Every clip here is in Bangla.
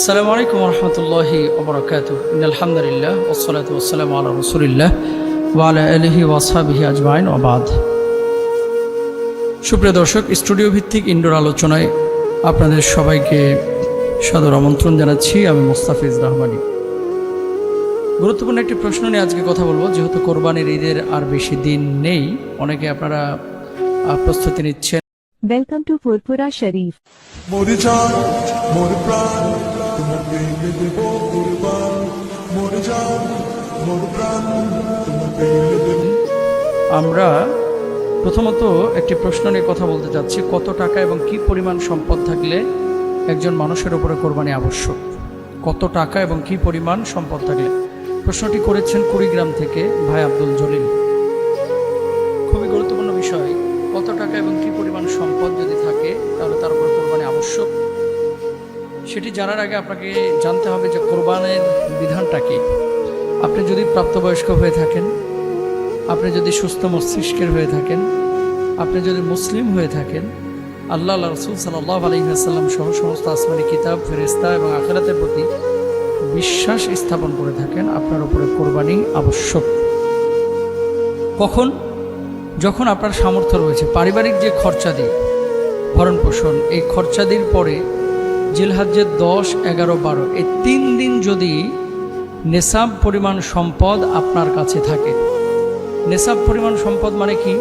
আসসালামু আলাইকুম রহমতুল্লাহি ওবরাকাতুহু ইন্নাল হামদুলিল্লাহ ওয়াসসালাতু ওয়াসসালামু আলা রাসূলিল্লাহ ওয়া আলা আলিহি ওয়া আসহাবিহি আজমাইন ওয়া বাদ। সুপ্রিয় দর্শক, স্টুডিও ভিত্তিক ইনডোর আলোচনায় আপনাদের সবাইকে সাদর আমন্ত্রণ জানাচ্ছি। আমি মোস্তাফিজ রহমানী। গুরুত্বপূর্ণ একটি প্রশ্ন নিয়ে আজকে কথা বলবো। যেহেতু কোরবানির ঈদের আর বেশি দিন নেই, অনেকে আপনারা প্রস্তুতি নিচ্ছেন। Welcome to Purpura Sharif. মোরে জান মোর প্রাণ তোমার প্রেমে দেব কুরবান। মোরে জান মোর প্রাণ তোমার প্রেমে দেব। আমরা প্রথমত একটি প্রশ্ন নিয়ে কথা বলতে চাচ্ছি, কত টাকা এবং কি পরিমাণ সম্পদ থাকলে একজন মানুষের উপরে কোরবানি আবশ্যক? কত টাকা এবং কি পরিমাণ সম্পদ থাকলে? প্রশ্নটি করেছেন কুড়িগ্রাম থেকে ভাই আব্দুল জলিল। খুবই গুরুত্বপূর্ণ বিষয়। কত টাকা এবং কি পরিমাণ সম্পদ যদি থাকে তাহলে তার উপরে কোরবানি আবশ্যক, সেটি জানার আগে আপনাকে জানতে হবে যে কোরবানের বিধানটা কি। আপনি যদি প্রাপ্তবয়স্ক হয়ে থাকেন, আপনি যদি সুস্থ মস্তিষ্কের হয়ে থাকেন, আপনি যদি মুসলিম হয়ে থাকেন, আল্লাহ রাসূল সাল্লাল্লাহু আলাইহি ওয়াসাল্লাম সহ সমস্ত আসমানি কিতাব, ফেরেশতা এবং আখিরাতের প্রতি বিশ্বাস স্থাপন করে থাকেন, আপনার উপরে কোরবানি আবশ্যক। কখন? যখন আপনার সামর্থ্য রয়েছে। পারিবারিক যে খরচাদি, ভরণ পোষণ, এই খরচাদির পরে জিলহজ্জের 10, 11, 12 এই 3 দিন যদি নেসাব পরিমাণ সম্পদ আপনার কাছে থাকে। নেসাব পরিমাণ সম্পদ মানে কি?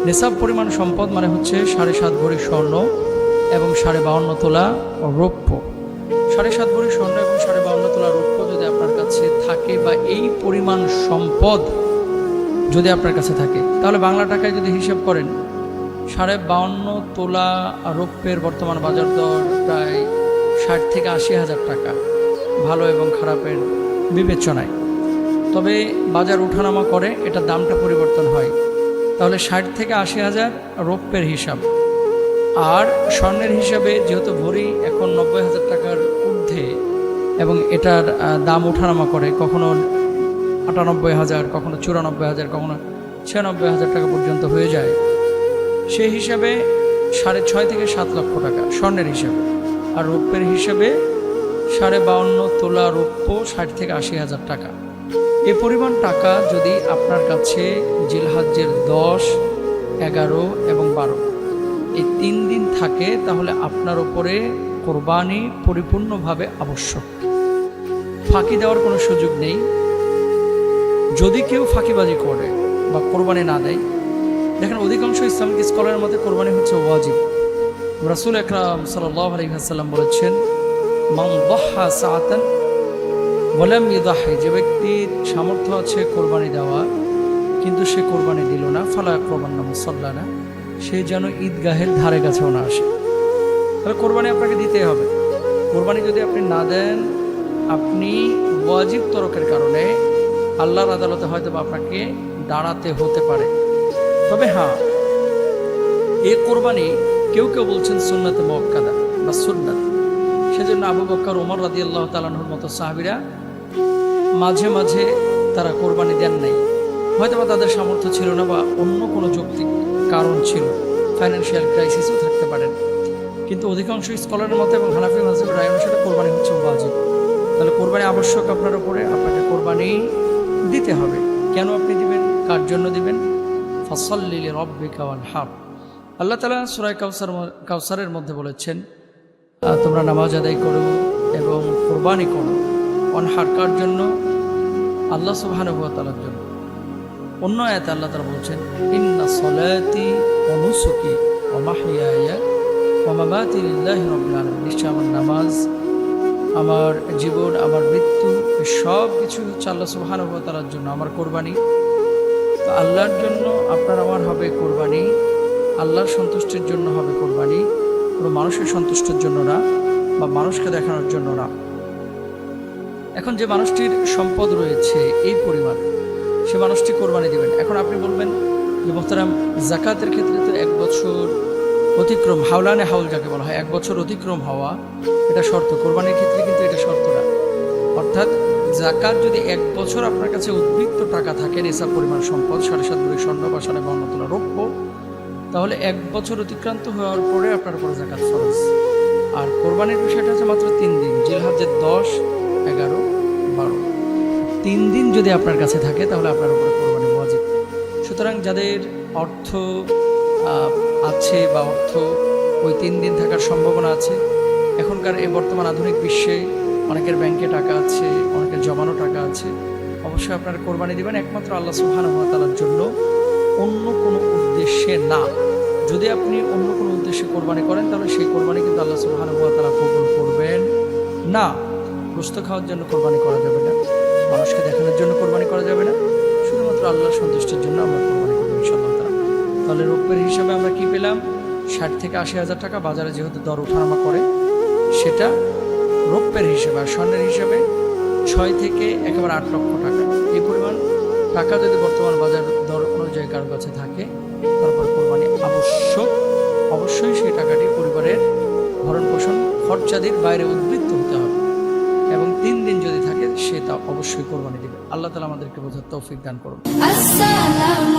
নেসাব পরিমাণ সম্পদ মানে হচ্ছে 7.5 ভরি স্বর্ণ এবং 52.5 তোলা রৌপ্য। 7.5 ভরি স্বর্ণ এবং 52.5 তোলা রৌপ্য যদি আপনার কাছে থাকে, বা এই পরিমাণ সম্পদ যদি আপনার কাছে থাকে, তাহলে বাংলা টাকায় যদি হিসাব করেন 52.5 তোলা রৌপ্যের বর্তমান বাজার দর প্রায় 60 থেকে 80 হাজার টাকা, ভালো এবং খারাপের বিবেচনায়। তবে বাজার ওঠানামা করে, এটা দামটা পরিবর্তন হয়। তাহলে 60 থেকে 80 হাজার রৌপ্যের হিসাব। আর স্বর্ণের হিসাবে যেহেতু ভরি এখন 90 হাজার টাকার ঊর্ধ্বে এবং এটার দাম ওঠানামা করে, কখনো 98 হাজার, কখনো 94 হাজার, কখনো 96 হাজার টাকা পর্যন্ত হয়ে যায়। সেই হিসাবে 6.5 থেকে 7 লক্ষ টাকা স্বর্ণের হিসাবে। আর রৌপ্যের হিসাবে 52.5 তোলা রৌপ্য 60 থেকে 80 হাজার টাকা। এ পরিমাণ টাকা যদি আপনার কাছে জিলহজ্জের 10, 11 এবং 12 এই 3 দিন থাকে, তাহলে আপনার উপরে কোরবানি পরিপূর্ণভাবে আবশ্যক। ফাঁকি দেওয়ার কোনো সুযোগ নেই। যদি কেউ ফাঁকিবাজি করে বা কোরবানি না দেয়, দেখেন অধিকাংশ ইসলামিক স্কলারের মধ্যে কোরবানি হচ্ছে ওয়াজিব। রাসূল আকরাম সাল্লাল্লাহু আলাইহি ওয়াসাল্লাম বলেছেন, মান দাহা সাআতান ওয়া লাম ইউদাহি, যে ব্যক্তির সামর্থ্য আছে কোরবানি দেওয়া কিন্তু সে কোরবানি দিল না, ফালা ইয়াকরাবান্না মুসাল্লানা, সে যেন ঈদগাহের ধারে কাছেও না আসে। তাহলে কোরবানি আপনাকে দিতেই হবে। কোরবানি যদি আপনি না দেন, আপনি ওয়াজিব তরকের কারণে আল্লাহর আদালতে হয়তো আপনাকে দাঁড়াতে হতে পারে। তবে হ্যাঁ, এই কোরবানি কেউ কেউ বলছেন সুন্নাতে মুআক্কাদা বা সুন্নাত। সেজন্য আবু বকর, ওমর রাদিয়াল্লাহু তাআলা আনহুর মতো সাহাবীরা মাঝে মাঝে তারা কোরবানি দেন নাই। হয়তো বা তাদের সামর্থ্য ছিল না, বা অন্য কোনো যৌক্তিক কারণ ছিল, ফাইন্যান্সিয়াল ক্রাইসিসও থাকতে পারেন। কিন্তু অধিকাংশ স্কলারের মতো এবং হানাফি মাযহাবের রায় অনুসারে কোরবানি হচ্ছে ওয়াজিব। তাহলে কোরবানি আবশ্যক আপনার উপরে, আপনাকে কোরবানি দিতে হবে। কেন আপনি দিবেন? কার জন্য দিবেন? ফাসাল্লি লিরাব্বিকা ওয়ানহার। আল্লাহ তাআলা সূরা কাউসারের মধ্যে বলেছেন, তোমরা নামাজ আদায় করো এবং কোরবানি করো। ওয়ানহার কার জন্য? আল্লাহ সুবহানাহু ওয়া তাআলার জন্য। অন্য আয়াতে আল্লাহ তাআলা বলছেন, ইন্না সলাতি ওয়া নুসুকি ওয়া মাহইয়ায়া ওয়া মামাতি লিল্লাহি রাব্বিল আলামিন। নিশ্চয় আমার নামাজ, আমার জীবন, আমার মৃত্যু সব কিছু হচ্ছে আল্লাহ সুবহানাহু ওয়া তাআলার জন্য। আমার কোরবানি তো আল্লাহর জন্য, আপনার আমার হবে কোরবানি, আল্লাহর সন্তুষ্টির জন্য হবে কোরবানি, কোনো মানুষের সন্তুষ্টির জন্য না, বা মানুষকে দেখানোর জন্য না। এখন যে মানুষটির সম্পদ রয়েছে এই পরিমাণ, সে মানুষটি কোরবানি দেবেন। এখন আপনি বলবেন যে মোহতারাম, যাকাতের ক্ষেত্রে তো 1 বছর অতিক্রম, হাওলানে হাউল যাকে বলা হয়, 1 বছর অতিক্রম হওয়া এটা শর্ত। কোরবানির ক্ষেত্রে কিন্তু এটা শর্ত না। অর্থাৎ যাকাত যদি 1 বছর আপনার কাছে উদ্বৃত্ত টাকা থাকে, নিসাব পরিমাণ সম্পদ 7.5 ভরি স্বর্ণ বা 52.5 তোলা রৌপ্য, তাহলে 1 বছর অতিক্রান্ত হওয়ার পরে আপনার উপর যাকাত ফরজ। আর কোরবানির বিষয়টা হচ্ছে মাত্র 3 দিন, জিল 10, 11, 12 3 দিন যদি আপনার কাছে থাকে তাহলে আপনার উপরে কোরবানি ওয়াজিব। সুতরাং যাদের অর্থ আছে বা অর্থ ওই 3 দিন থাকার সম্ভাবনা আছে, এখনকার এই বর্তমান আধুনিক বিশ্বে অনেকের ব্যাংকে টাকা আছে, অনেকের জমানো টাকা আছে, অবশ্যই আপনারা কোরবানি দিবেন একমাত্র আল্লাহ সুবহানাহু ওয়া তাআলার জন্য, অন্য কোনো উদ্দেশ্যে না। যদি আপনি অন্য কোনো উদ্দেশ্যে কোরবানি করেন তাহলে সেই কোরবানি কিন্তু আল্লাহ সুবহানাহু ওয়া তাআলা কবুল করবেন না। গোশত খাওয়ার জন্য কোরবানি করা যাবে না, মানুষকে দেখানোর জন্য কোরবানি করা যাবে না, শুধুমাত্র আল্লাহর সন্তুষ্টির জন্য আমরা কোরবানি করবো ইনশাআল্লাহ তাআলা। তাহলে রূপের হিসাবে আমরা কি পেলাম? 60 থেকে 80 হাজার টাকা। বাজারে যেহেতু দর ওঠানামা করে সেটা রৌপ্যের হিসেবে, আর স্বর্ণের হিসাবে 6 থেকে একেবারে 8 লক্ষ টাকা। এই পরিমাণ টাকা যদি বর্তমান বাজার দর অনুযায়ী কারো কাছে থাকে, তারপর কোরবানি আবশ্যক। অবশ্যই সেই টাকাটি পরিবারের ভরণ পোষণ খরচাদির বাইরে উদ্বৃত্ত হতে হবে, এবং 3 দিন যদি থাকে সে তা অবশ্যই কোরবানি দেবে। আল্লাহ তাআলা আমাদেরকে বোঝার তৌফিক দান করুন। আসসালামু